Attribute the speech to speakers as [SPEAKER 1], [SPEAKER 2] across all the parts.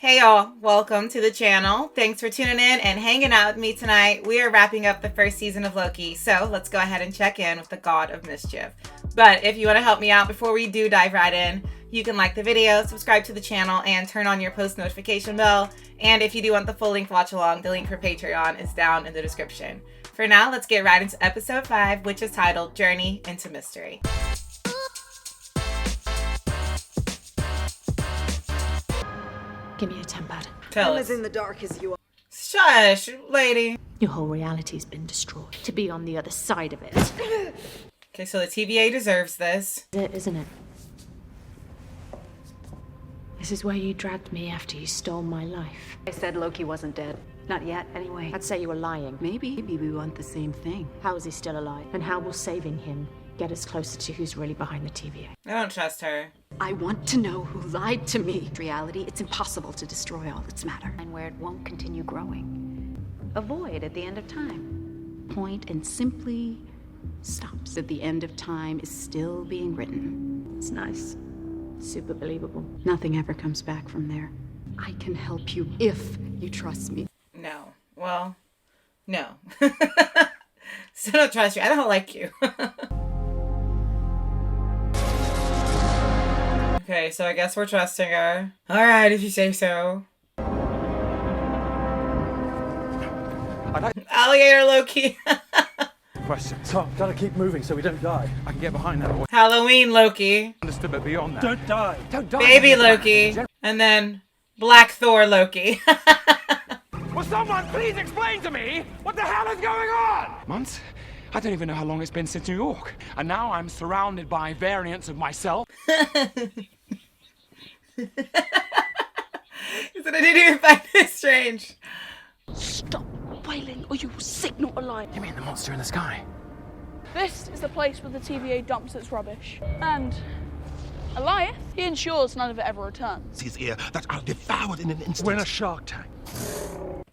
[SPEAKER 1] Hey y'all, welcome to the channel. Thanks for tuning in and hanging out with me tonight. We are wrapping up the first season of Loki, so let's go ahead and check in with the God of Mischief. But if you want to help me out before we do dive right in, you can like the video, subscribe to the channel, and turn on your post notification bell. And if you do want the full length watch along, the link for Patreon is down in the description. For now, let's get right into episode 5, which is titled Journey into Mystery.
[SPEAKER 2] Give me a tempad.
[SPEAKER 1] Tell
[SPEAKER 3] I'm
[SPEAKER 1] us.
[SPEAKER 3] as in the dark as you are.
[SPEAKER 1] Shush, lady.
[SPEAKER 2] Your whole reality's been destroyed. To be on the other side of it.
[SPEAKER 1] Okay, so the TVA deserves this.
[SPEAKER 2] Isn't it? This is where you dragged me after you stole my life.
[SPEAKER 4] I said Loki wasn't dead. Not yet, anyway.
[SPEAKER 2] I'd say you were lying.
[SPEAKER 4] Maybe we want the same thing.
[SPEAKER 2] How is he still alive? And how will saving him get us closer to who's really behind the TVA?
[SPEAKER 1] I don't trust her.
[SPEAKER 4] I want to know who lied to me. In reality, it's impossible to destroy all that's matter. And where it won't continue growing. A void at the end of time. Point and simply stops. At the end of time is still being written.
[SPEAKER 2] It's nice. Super believable.
[SPEAKER 4] Nothing ever comes back from there. I can help you if you trust me.
[SPEAKER 1] No. Well, no. Still don't trust you. I don't like you. Okay, so I guess we're trusting her. Alright, if you say so. Alligator Loki.
[SPEAKER 5] Question. Tom, gotta keep moving so we don't die. I can get behind that.
[SPEAKER 1] Halloween Loki.
[SPEAKER 5] Understood, but beyond that. Don't die. Don't die.
[SPEAKER 1] Baby Loki. And then Black Thor Loki.
[SPEAKER 6] Will someone please explain to me what the hell is going on? Months? I don't even know how long it's been since New York. And now I'm surrounded by variants of myself.
[SPEAKER 1] He said I didn't even find this strange.
[SPEAKER 7] Stop wailing or you will signal a line.
[SPEAKER 6] You mean the monster in the sky?
[SPEAKER 7] This is the place where the TVA dumps its rubbish. And Alioth, he ensures none of it ever returns.
[SPEAKER 8] His ear that are devoured in an instant.
[SPEAKER 5] We're in a shark tank.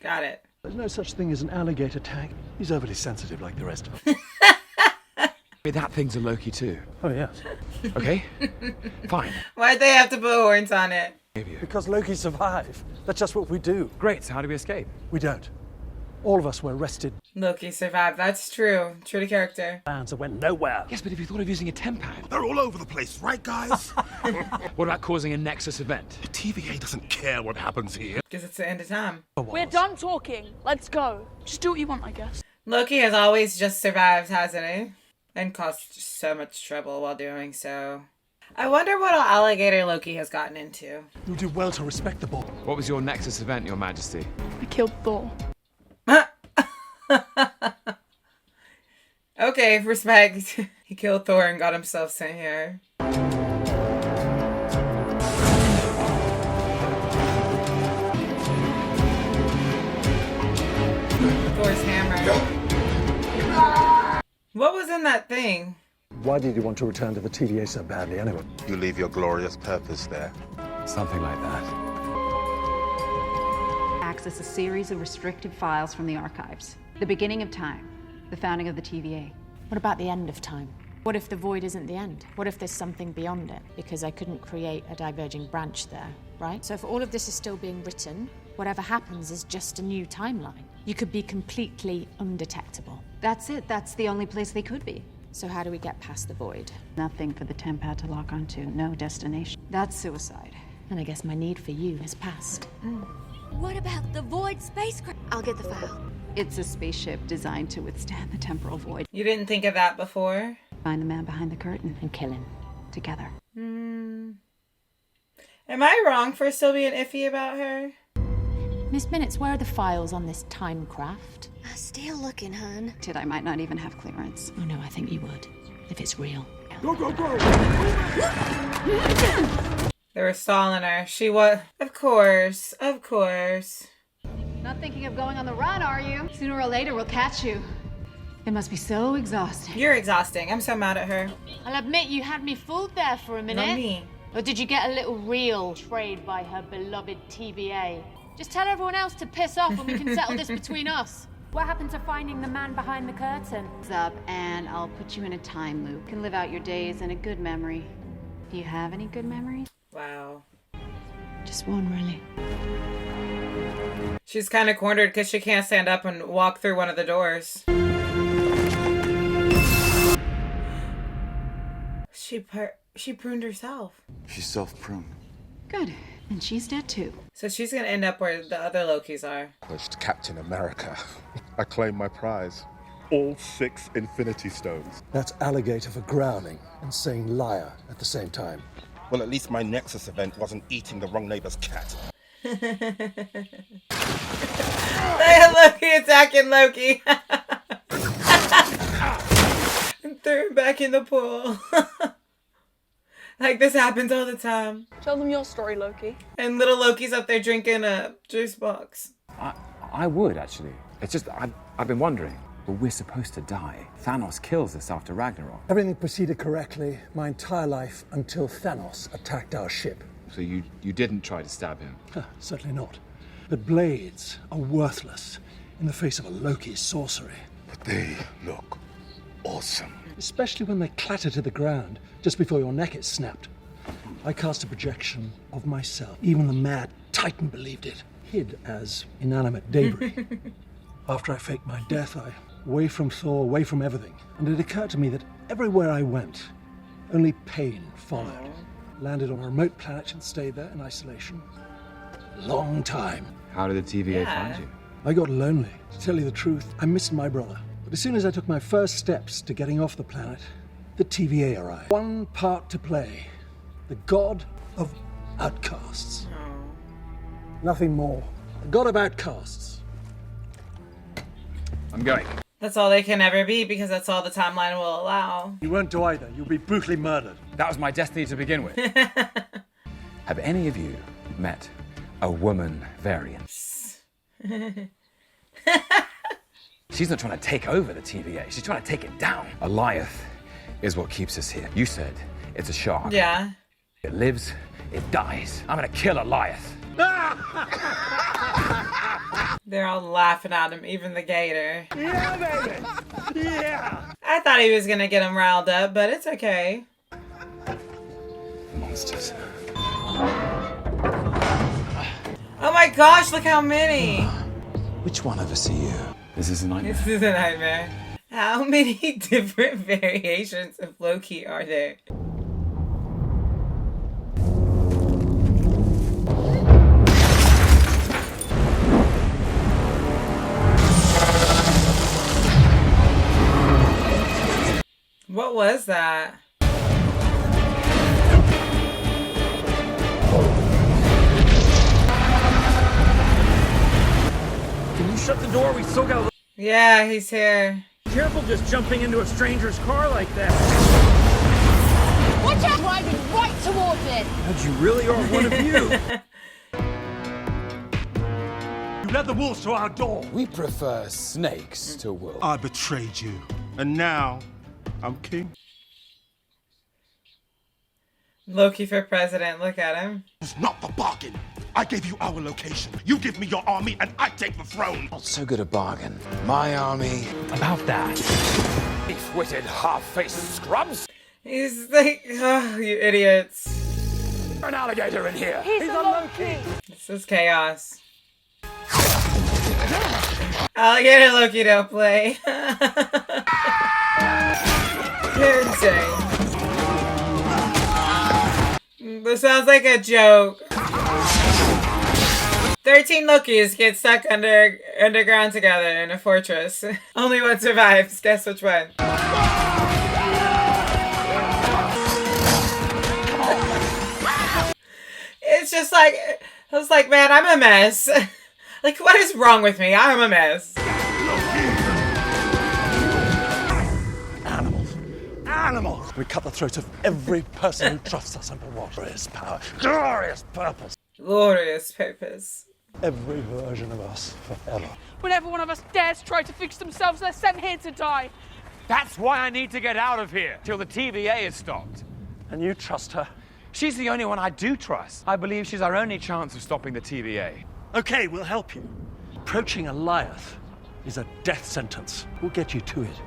[SPEAKER 1] Got it.
[SPEAKER 5] There's no such thing as an alligator tank. He's overly sensitive like the rest of us.
[SPEAKER 6] That thing's a Loki too.
[SPEAKER 5] Oh, yes.
[SPEAKER 6] Okay? Fine.
[SPEAKER 1] Why'd they have to put horns on it?
[SPEAKER 5] Because Loki survived. That's just what we do.
[SPEAKER 6] Great, so how do we escape?
[SPEAKER 5] We don't. All of us were arrested.
[SPEAKER 1] Loki survived. That's true. True to character.
[SPEAKER 5] Bands that went nowhere.
[SPEAKER 6] Yes, but if you thought of using a tempad,
[SPEAKER 8] They're all over the place, right, guys?
[SPEAKER 6] what about causing a Nexus event?
[SPEAKER 8] The TVA doesn't care what happens here.
[SPEAKER 1] Because it's the end of time.
[SPEAKER 7] We're done talking. Let's go. Just do what you want, I guess.
[SPEAKER 1] Loki has always just survived, hasn't he? And caused so much trouble while doing so. I wonder what alligator Loki has gotten into.
[SPEAKER 5] You do well to respect the ball.
[SPEAKER 6] What was your Nexus event, Your Majesty?
[SPEAKER 7] I killed Thor.
[SPEAKER 1] Okay, respect. He killed Thor and got himself sent here. Thor's hammer. What was in that thing?
[SPEAKER 5] Why did you want to return to the TVA so badly anyway?
[SPEAKER 8] You leave your glorious purpose there.
[SPEAKER 6] Something like that.
[SPEAKER 4] Access a series of restricted files from the archives. The beginning of time. The founding of the TVA.
[SPEAKER 2] What about the end of time? What if the void isn't the end? What if there's something beyond it? Because I couldn't create a diverging branch there, right? So if all of this is still being written, whatever happens is just a new timeline. You could be completely undetectable.
[SPEAKER 4] That's it. That's the only place they could be.
[SPEAKER 2] So how do we get past the void?
[SPEAKER 4] Nothing for the tempad to lock onto. No destination. That's suicide.
[SPEAKER 2] And I guess my need for you has passed.
[SPEAKER 9] What about the void spacecraft? I'll get the file.
[SPEAKER 4] It's a spaceship designed to withstand the temporal void.
[SPEAKER 1] You didn't think of that before?
[SPEAKER 4] Find the man behind the curtain
[SPEAKER 2] And kill him.
[SPEAKER 4] together.
[SPEAKER 1] Am I wrong for still being iffy about her?
[SPEAKER 2] Miss Minutes, where are the files on this time craft?
[SPEAKER 9] Still looking, hun.
[SPEAKER 4] I might not even have clearance.
[SPEAKER 2] Oh no, I think you would. If it's real.
[SPEAKER 8] Go, go, go!
[SPEAKER 1] They were stalling her. She was... Of course. Of course.
[SPEAKER 4] Not thinking of going on the run, are you? Sooner or later, we'll catch you. It must be so exhausting.
[SPEAKER 1] You're exhausting. I'm so mad at her.
[SPEAKER 2] I'll admit you had me fooled there for a minute.
[SPEAKER 1] Not me.
[SPEAKER 2] Or did you get a little real trade by her beloved TVA? Just tell everyone else to piss off and we can settle this between us. What happened to finding the man behind the curtain?
[SPEAKER 4] It's up, and I'll put you in a time loop. You can live out your days in a good memory. Do you have any good memories?
[SPEAKER 1] Wow.
[SPEAKER 2] Just one, really.
[SPEAKER 1] She's kind of cornered because she can't stand up and walk through one of the doors. She pruned herself.
[SPEAKER 3] She's self-pruned.
[SPEAKER 4] Good. And she's dead too.
[SPEAKER 1] So she's gonna end up where the other Lokis are.
[SPEAKER 8] Pushed Captain America. I claim my prize. All 6 Infinity Stones.
[SPEAKER 10] That's alligator for growling and saying liar at the same time.
[SPEAKER 8] Well, at least my Nexus event wasn't eating the wrong neighbor's cat.
[SPEAKER 1] Loki attacking Loki. And threw him back in the pool. Like, this happens all the time.
[SPEAKER 7] Tell them your story, Loki.
[SPEAKER 1] And little Loki's up there drinking a juice box.
[SPEAKER 6] I would, actually. It's just, I've been wondering. Well, we're supposed to die. Thanos kills us after Ragnarok.
[SPEAKER 10] Everything proceeded correctly my entire life until Thanos attacked our ship.
[SPEAKER 6] So you didn't try to stab him?
[SPEAKER 10] Certainly not. But blades are worthless in the face of a Loki sorcery.
[SPEAKER 8] But they look awesome.
[SPEAKER 10] Especially when they clatter to the ground just before your neck is snapped. I cast a projection of myself. Even the mad Titan believed it. Hid as inanimate debris. After I faked my death, I away from Thor, away from everything. And it occurred to me that everywhere I went, only pain followed. Landed on a remote planet and stayed there in isolation. Long time.
[SPEAKER 6] How did the TVA find you?
[SPEAKER 10] I got lonely. To tell you the truth, I missed my brother. But as soon as I took my first steps to getting off the planet, the TVA arrived. One part to play. The god of outcasts. Nothing more. The god of outcasts.
[SPEAKER 6] I'm going.
[SPEAKER 1] That's all they can ever be because that's all the timeline will allow.
[SPEAKER 10] You won't do either. You'll be brutally murdered.
[SPEAKER 6] That was my destiny to begin with. Have any of you met a woman variant? She's not trying to take over the TVA. She's trying to take it down. Alioth is what keeps us here. You said it's a shark.
[SPEAKER 1] Yeah.
[SPEAKER 6] It lives, it dies. I'm gonna kill Alioth.
[SPEAKER 1] They're all laughing at him, even the gator.
[SPEAKER 5] Yeah, baby! Yeah!
[SPEAKER 1] I thought he was gonna get him riled up, but it's okay.
[SPEAKER 6] Monsters.
[SPEAKER 1] Oh my gosh, look how many!
[SPEAKER 3] Which one of us are you?
[SPEAKER 6] This is a nightmare.
[SPEAKER 1] This is a nightmare. How many different variations of Loki are there? What was that?
[SPEAKER 5] Can you shut the door? We still got a...
[SPEAKER 1] Yeah, he's here.
[SPEAKER 5] Careful just jumping into a stranger's car like that.
[SPEAKER 9] Watch out! Driving right towards it!
[SPEAKER 5] And you really are one of you. You led the wolves to our door.
[SPEAKER 3] We prefer snakes to wolves.
[SPEAKER 8] I betrayed you. And now, I'm king.
[SPEAKER 1] Loki for president, look at him.
[SPEAKER 8] It's not the bargain. I gave you our location. You give me your army, and I take the throne.
[SPEAKER 3] Not so good a bargain. My army.
[SPEAKER 6] About that. Beef-witted, half-faced scrubs.
[SPEAKER 1] He's like, oh, you idiots.
[SPEAKER 6] An alligator in here.
[SPEAKER 7] He's a Loki.
[SPEAKER 1] This is chaos. Alligator Loki don't play. You're insane. This sounds like a joke. 13 Lokis get stuck underground together in a fortress. Only one survives. Guess which one? It's just like, I was like, man, I'm a mess. Like, what is wrong with me? I'm a mess.
[SPEAKER 10] Animals! We cut the throats of every person who trusts us underwater. Glorious power. Glorious purpose.
[SPEAKER 1] Glorious purpose.
[SPEAKER 10] Every version of us forever.
[SPEAKER 7] Whenever one of us dares try to fix themselves, they're sent here to die.
[SPEAKER 6] That's why I need to get out of here till the TVA is stopped.
[SPEAKER 10] And you trust her?
[SPEAKER 6] She's the only one I do trust. I believe she's our only chance of stopping the TVA.
[SPEAKER 10] Okay, we'll help you. Approaching Alioth is a death sentence. We'll get you to it.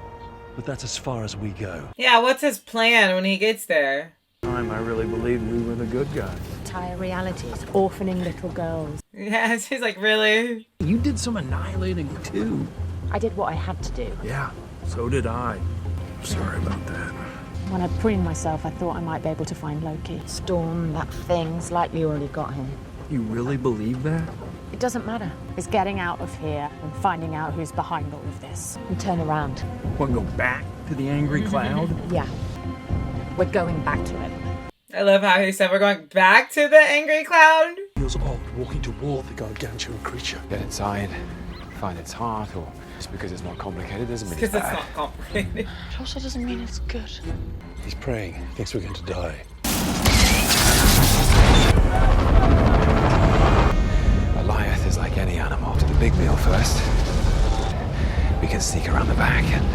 [SPEAKER 10] But that's as far as we go.
[SPEAKER 1] Yeah, what's his plan when he gets there?
[SPEAKER 5] I really believed we were the good guys.
[SPEAKER 2] entire reality. It's orphaning little girls.
[SPEAKER 1] Yeah, she's like, really?
[SPEAKER 5] You did some annihilating too.
[SPEAKER 2] I did what I had to do.
[SPEAKER 5] Yeah, so did I. Sorry about that.
[SPEAKER 2] When I preened myself, I thought I might be able to find Loki. Storm, that thing's likely already got him.
[SPEAKER 5] You really believe that?
[SPEAKER 2] It doesn't matter. It's getting out of here and finding out who's behind all of this. And turn around.
[SPEAKER 5] Want to go back to the angry cloud?
[SPEAKER 2] Yeah. We're going back to it.
[SPEAKER 1] I love how he said we're going back to the angry cloud.
[SPEAKER 10] Feels odd walking toward the gargantuan creature.
[SPEAKER 3] Get inside, find its heart, or just because it's not complicated doesn't mean
[SPEAKER 1] Because
[SPEAKER 3] it's
[SPEAKER 1] it's
[SPEAKER 3] bad.
[SPEAKER 1] not complicated.
[SPEAKER 7] It also doesn't mean it's good.
[SPEAKER 10] He's praying. Thinks we're going to die.
[SPEAKER 3] Alioth is like any animal. To the big meal first. We can sneak around the back and...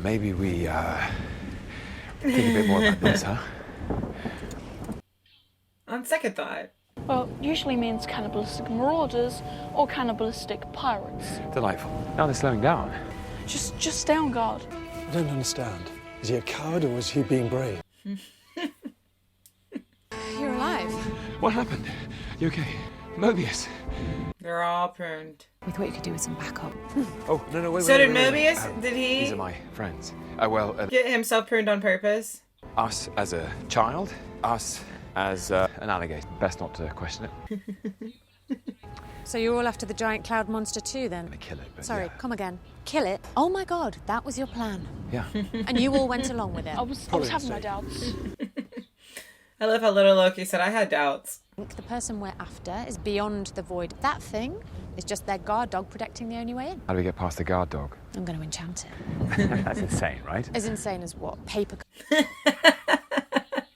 [SPEAKER 3] maybe we, think a bit more about this, huh?
[SPEAKER 1] On second thought.
[SPEAKER 7] Well, usually means cannibalistic marauders or cannibalistic pirates.
[SPEAKER 3] Delightful. Now they're slowing down.
[SPEAKER 7] Just stay on guard.
[SPEAKER 10] I don't understand. Is he a coward or was he being brave?
[SPEAKER 2] You're alive.
[SPEAKER 3] What happened? You okay? Mobius.
[SPEAKER 1] They're all pruned.
[SPEAKER 2] We thought you could do with some backup.
[SPEAKER 3] Oh, no, wait.
[SPEAKER 1] So did Mobius? Did
[SPEAKER 3] These
[SPEAKER 1] he
[SPEAKER 3] are my friends.
[SPEAKER 1] get himself pruned on purpose?
[SPEAKER 3] Us as a child, us as an alligator. Best not to question it.
[SPEAKER 2] So you're all after the giant cloud monster too, then?
[SPEAKER 3] I'm gonna kill it, but
[SPEAKER 2] Sorry,
[SPEAKER 3] yeah.
[SPEAKER 2] come again. Kill it? Oh my god, that was your plan.
[SPEAKER 3] Yeah.
[SPEAKER 2] And you all went along with it.
[SPEAKER 7] I was having my doubts.
[SPEAKER 1] I love how little Loki said, I had doubts.
[SPEAKER 2] The person we're after is beyond the void. That thing is just their guard dog protecting the only way in.
[SPEAKER 3] How do we get past the guard dog?
[SPEAKER 2] I'm going to enchant it.
[SPEAKER 3] That's insane, right?
[SPEAKER 2] As insane as what? Paper.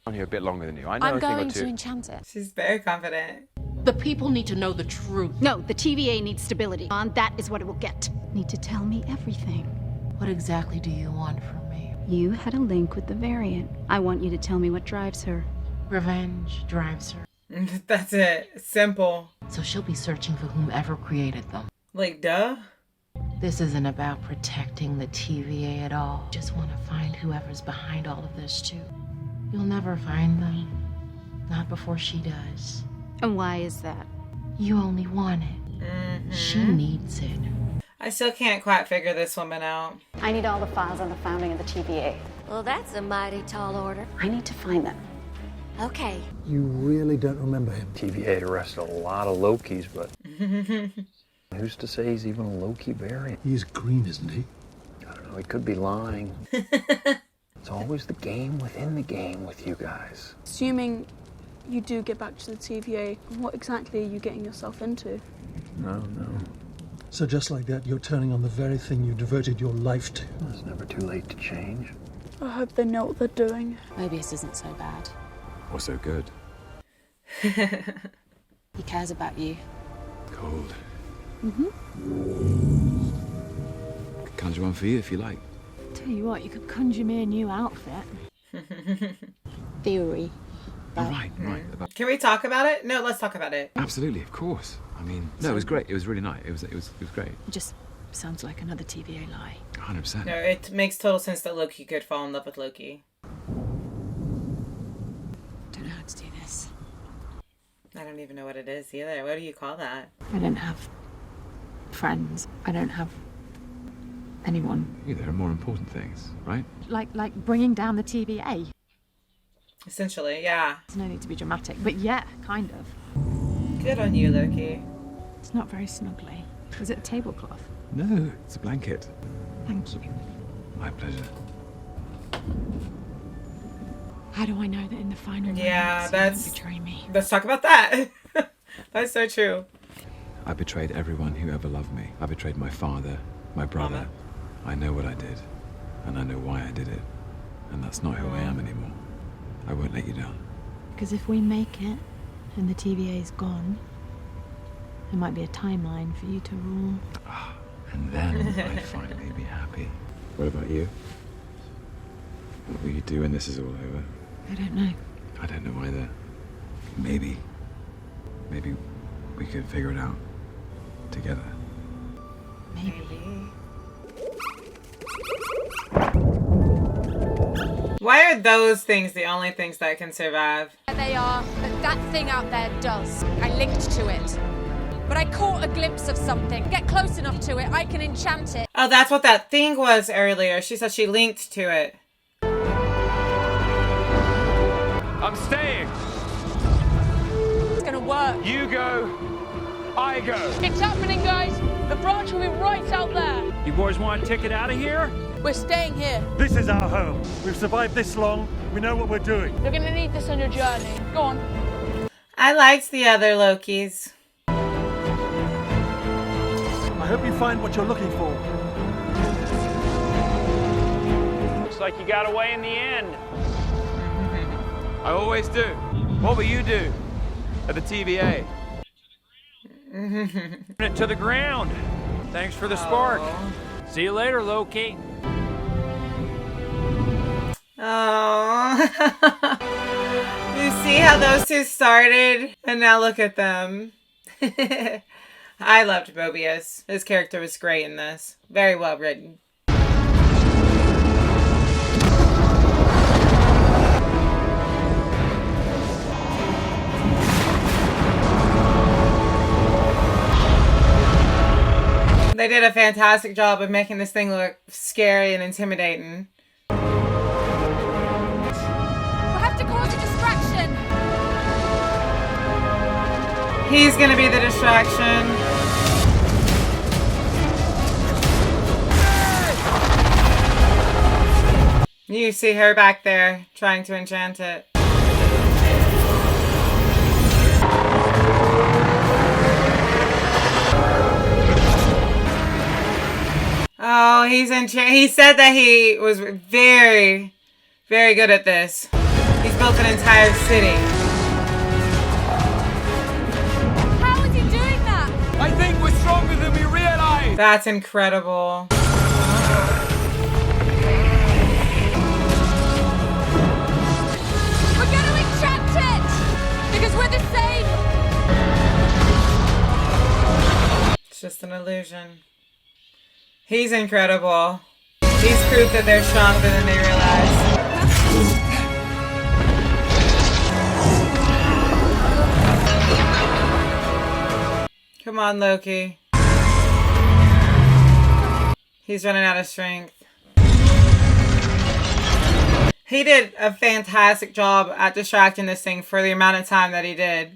[SPEAKER 3] I'm here a bit longer than you. I know
[SPEAKER 2] I'm
[SPEAKER 3] a thing or
[SPEAKER 2] going
[SPEAKER 3] two.
[SPEAKER 2] to enchant it.
[SPEAKER 1] She's very confident.
[SPEAKER 4] The people need to know the truth. No, the TVA needs stability. And that is what it will get. Need to tell me everything.
[SPEAKER 11] What exactly do you want from me?
[SPEAKER 4] You had a link with the variant. I want you to tell me what drives her.
[SPEAKER 11] Revenge drives her.
[SPEAKER 1] That's it. Simple.
[SPEAKER 11] So she'll be searching for whomever created them.
[SPEAKER 1] Like, duh.
[SPEAKER 11] This isn't about protecting the TVA at all. Just want to find whoever's behind all of this, too. You'll never find them. Not before she does.
[SPEAKER 4] And why is that?
[SPEAKER 11] You only want it.
[SPEAKER 1] Mm-hmm.
[SPEAKER 11] She needs it.
[SPEAKER 1] I still can't quite figure this woman out.
[SPEAKER 4] I need all the files on the founding of the TVA.
[SPEAKER 9] Well, that's a mighty tall order.
[SPEAKER 4] I need to find them.
[SPEAKER 9] Okay.
[SPEAKER 10] You really don't remember him?
[SPEAKER 5] TVA had arrested a lot of Lokis, but who's to say he's even a Loki variant?
[SPEAKER 10] He's green, isn't he?
[SPEAKER 5] I don't know, he could be lying. It's always the game within the game with you guys.
[SPEAKER 7] Assuming you do get back to the TVA, what exactly are you getting yourself into?
[SPEAKER 5] No.
[SPEAKER 10] So just like that, you're turning on the very thing you devoted your life to.
[SPEAKER 5] It's never too late to change.
[SPEAKER 7] I hope they know what they're doing.
[SPEAKER 2] Mobius isn't so bad.
[SPEAKER 3] Or so good.
[SPEAKER 2] He cares about you.
[SPEAKER 3] Cold.
[SPEAKER 2] Mm-hmm.
[SPEAKER 3] Could conjure one for you if you like.
[SPEAKER 2] Tell you what, you could conjure me a new outfit. Theory.
[SPEAKER 3] Oh, right.
[SPEAKER 1] Can we talk about it? No, let's talk about it.
[SPEAKER 3] Absolutely, of course. I mean, no, it was great. It was really nice. It was great.
[SPEAKER 2] It just sounds like another TVA lie.
[SPEAKER 3] 100%.
[SPEAKER 1] No, it makes total sense that Loki could fall in love with Loki.
[SPEAKER 2] Don't know how to do this.
[SPEAKER 1] I don't even know what it is either. What do you call that?
[SPEAKER 2] I don't have friends. I don't have anyone.
[SPEAKER 3] Yeah, there are more important things, right?
[SPEAKER 2] Like bringing down the TVA.
[SPEAKER 1] Essentially, yeah.
[SPEAKER 2] There's no need to be dramatic, but yeah, kind of.
[SPEAKER 1] Good on you, Loki.
[SPEAKER 2] It's not very snuggly. Was it a tablecloth?
[SPEAKER 3] No, it's a blanket.
[SPEAKER 2] Thank you.
[SPEAKER 3] My pleasure.
[SPEAKER 2] How do I know that in the final
[SPEAKER 1] Yeah,
[SPEAKER 2] moments
[SPEAKER 1] that's...
[SPEAKER 2] you won't betray me?
[SPEAKER 1] Let's talk about that. That's so true.
[SPEAKER 3] I betrayed everyone who ever loved me. I betrayed my father, my brother.
[SPEAKER 1] Mama.
[SPEAKER 3] I know what I did, and I know why I did it. And that's not who I am anymore. I won't let you down.
[SPEAKER 2] Because if we make it, and the TVA's gone, there might be a timeline for you to rule.
[SPEAKER 3] And then I'd finally be happy. What about you? What will you do when this is all over?
[SPEAKER 2] I don't know.
[SPEAKER 3] I don't know either. Maybe we could figure it out together.
[SPEAKER 2] Maybe.
[SPEAKER 1] Why are those things the only things that can survive?
[SPEAKER 2] They are, but that thing out there does. I linked to it. But I caught a glimpse of something. Get close enough to it, I can enchant it.
[SPEAKER 1] Oh, that's what that thing was earlier. She said she linked to it.
[SPEAKER 6] I'm staying.
[SPEAKER 2] It's gonna work.
[SPEAKER 6] You go, I go.
[SPEAKER 7] It's happening, guys. The branch will be right out there.
[SPEAKER 12] You boys want a ticket out of here?
[SPEAKER 7] We're staying here.
[SPEAKER 12] This is our home. We've survived this long. We know what we're doing.
[SPEAKER 7] You're gonna need this on your journey. Go on.
[SPEAKER 1] I liked the other Lokis.
[SPEAKER 10] I hope you find what you're looking for.
[SPEAKER 12] Looks like you got away in the end.
[SPEAKER 6] I always do. What will you do at the TVA?
[SPEAKER 12] It to the ground. Thanks for the spark. See you later, Loki.
[SPEAKER 1] Oh. You see how those two started? And now look at them. I loved Mobius. His character was great in this. Very well written. They did a fantastic job of making this thing look scary and intimidating.
[SPEAKER 2] We'll have to cause a distraction.
[SPEAKER 1] He's gonna be the distraction. You see her back there trying to enchant it. Oh, he said that he was very, very good at this. He's built an entire city.
[SPEAKER 2] How is he doing that?
[SPEAKER 6] I think we're stronger than we realize.
[SPEAKER 1] That's incredible.
[SPEAKER 2] We're gonna enchant it! Because we're the same!
[SPEAKER 1] It's just an illusion. He's incredible. He's proof that they're stronger than they realize. Come on, Loki. He's running out of strength. He did a fantastic job at distracting this thing for the amount of time that he did.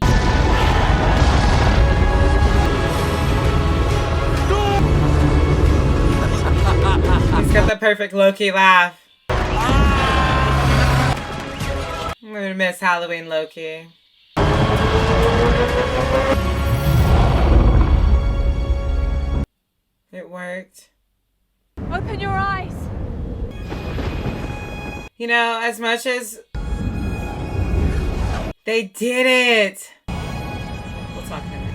[SPEAKER 1] He's got the perfect Loki laugh. I'm gonna miss Halloween Loki. It worked.
[SPEAKER 2] Open your eyes.
[SPEAKER 1] You know, as much as they did it. We'll talk in a minute.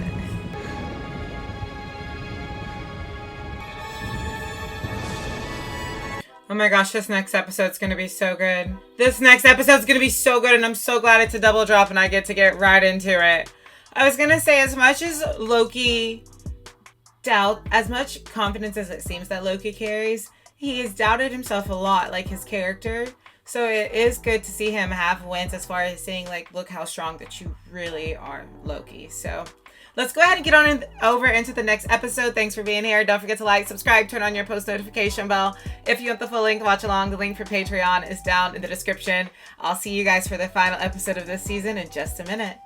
[SPEAKER 1] Oh my gosh, this next episode's gonna be so good. This next episode's gonna be so good, and I'm so glad it's a double drop and I get to get right into it. I was gonna say, as much as Loki as much confidence as it seems that Loki carries, he has doubted himself a lot, like his character. So it is good to see him have wins as far as saying, like, look how strong that you really are, Loki. So let's go ahead and get on over into the next episode. Thanks for being here. Don't forget to like, subscribe, turn on your post notification bell. If you want the full link to watch along, the link for Patreon is down in the description. I'll see you guys for the final episode of this season in just a minute.